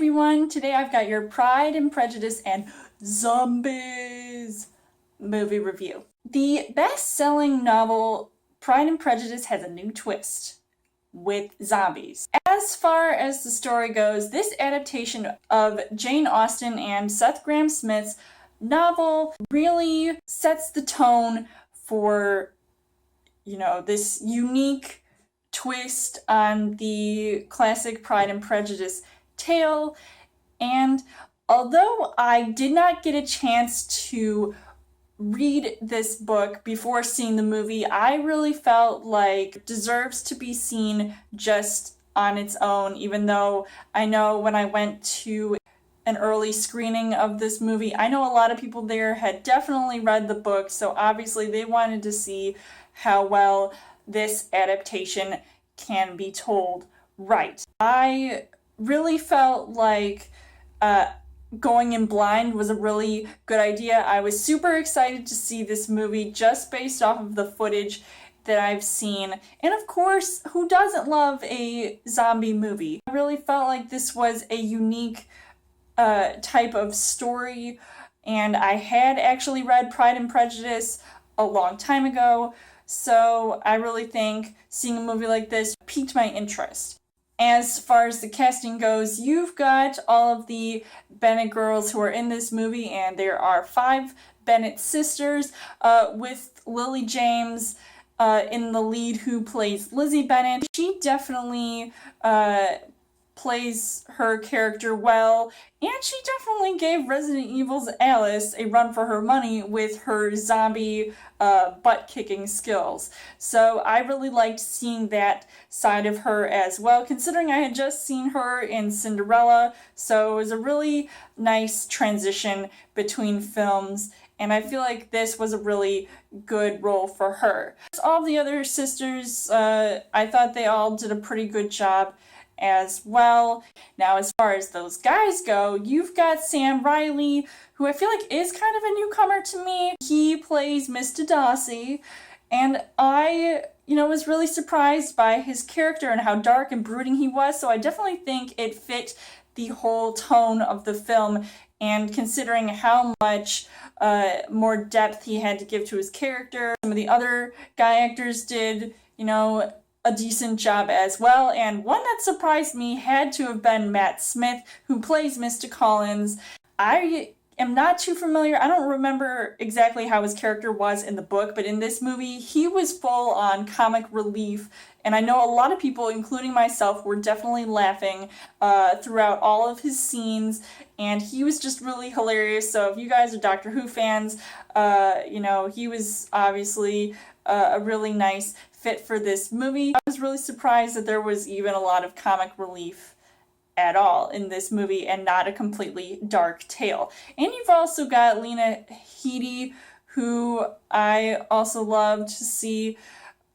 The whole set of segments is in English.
everyone, today I've got your Pride and Prejudice and Zombies movie review. The best-selling novel Pride and Prejudice has a new twist with zombies. As far as the story goes, this adaptation of Jane Austen and Seth Grahame-Smith's novel really sets the tone for, this unique twist on the classic Pride and Prejudice tale. And although I did not get a chance to read this book before seeing the movie, I really felt like it deserves to be seen just on its own, even though I know when I went to an early screening of this movie, I know a lot of people there had definitely read the book, so obviously they wanted to see how well this adaptation can be told right. I really felt like going in blind was a really good idea. I was super excited to see this movie just based off of the footage that I've seen. And of course, who doesn't love a zombie movie? I really felt like this was a unique type of story, and I had actually read Pride and Prejudice a long time ago, so I really think seeing a movie like this piqued my interest. As far as the casting goes, you've got all of the Bennett girls who are in this movie, and there are 5 Bennett sisters, with Lily James in the lead, who plays Lizzie Bennett. She definitely plays her character well, and she definitely gave Resident Evil's Alice a run for her money with her zombie butt-kicking skills. So I really liked seeing that side of her as well, considering I had just seen her in Cinderella, so it was a really nice transition between films, and I feel like this was a really good role for her. All the other sisters, I thought they all did a pretty good job as well. Now, as far as those guys go, you've got Sam Riley, who I feel like is kind of a newcomer to me. He plays Mr. Darcy, and I, was really surprised by his character and how dark and brooding he was, so I definitely think it fit the whole tone of the film, and considering how much more depth he had to give to his character, some of the other guy actors did, a decent job as well, and one that surprised me had to have been Matt Smith, who plays Mr. Collins. I am not too familiar, I don't remember exactly how his character was in the book, but in this movie, he was full on comic relief, and I know a lot of people, including myself, were definitely laughing throughout all of his scenes, and he was just really hilarious. So if you guys are Doctor Who fans, he was obviously a really nice fit for this movie. I was really surprised that there was even a lot of comic relief at all in this movie and not a completely dark tale. And you've also got Lena Headey, who I also loved to see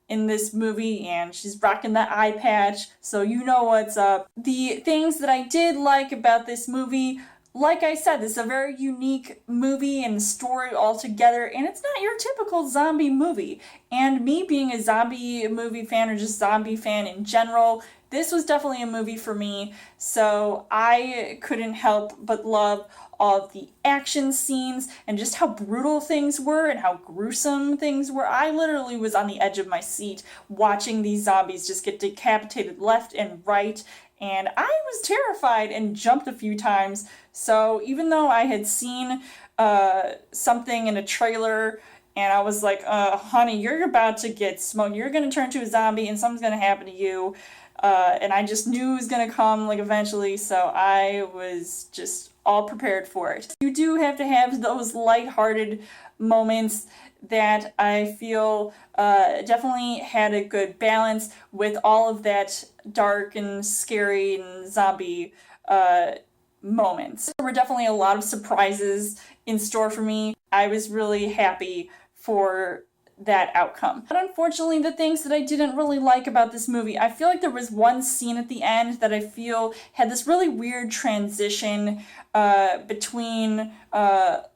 in this movie, and she's rocking the eye patch, so you know what's up. The things that I did like about this movie, like I said, this is a very unique movie and story altogether, and it's not your typical zombie movie. And me being a zombie movie fan, or just zombie fan in general, this was definitely a movie for me, so I couldn't help but love all of the action scenes and just how brutal things were and how gruesome things were. I literally was on the edge of my seat watching these zombies just get decapitated left and right, and I was terrified and jumped a few times. So even though I had seen something in a trailer and I was like, honey, you're about to get smoked, you're gonna turn into a zombie and something's gonna happen to you, and I just knew it was gonna come eventually, so I was just all prepared for it. You do have to have those lighthearted moments that I feel definitely had a good balance with all of that dark and scary and zombie moments. There were definitely a lot of surprises in store for me. I was really happy for that outcome. But unfortunately, the things that I didn't really like about this movie, I feel like there was one scene at the end that I feel had this really weird transition between the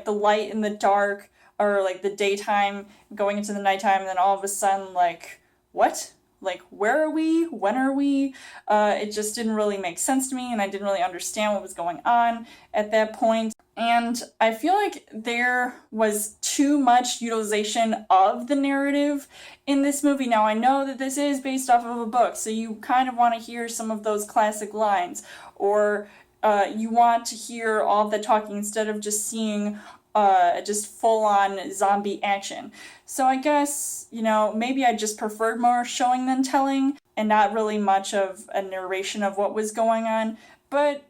light and the dark, or the daytime going into the nighttime, and then all of a sudden what? like, where are we? When are we? It just didn't really make sense to me, and I didn't really understand what was going on at that point. And I feel like there was too much utilization of the narrative in this movie. Now, I know that this is based off of a book, so you kind of want to hear some of those classic lines, or you want to hear all of the talking instead of just seeing just full-on zombie action. So I guess, you know, maybe I just preferred more showing than telling, and not really much of a narration of what was going on. But,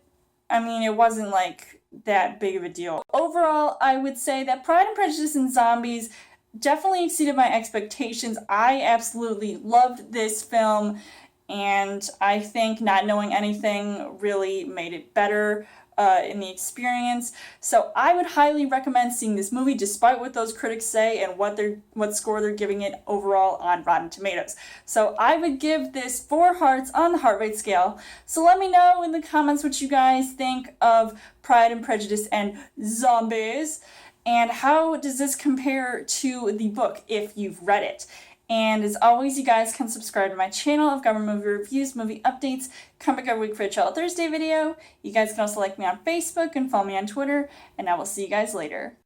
I mean, it wasn't like that big of a deal. Overall, I would say that Pride and Prejudice and Zombies definitely exceeded my expectations. I absolutely loved this film, and I think not knowing anything really made it better in the experience. So I would highly recommend seeing this movie, despite what those critics say and what score they're giving it overall on Rotten Tomatoes. So I would give this 4 hearts on the heart rate scale. So let me know in the comments what you guys think of Pride and Prejudice and Zombies, and how does this compare to the book if you've read it. And as always, you guys can subscribe to my channel. I've got movie reviews, movie updates, come back every week for a Chill Thursday video. You guys can also like me on Facebook and follow me on Twitter, and I will see you guys later.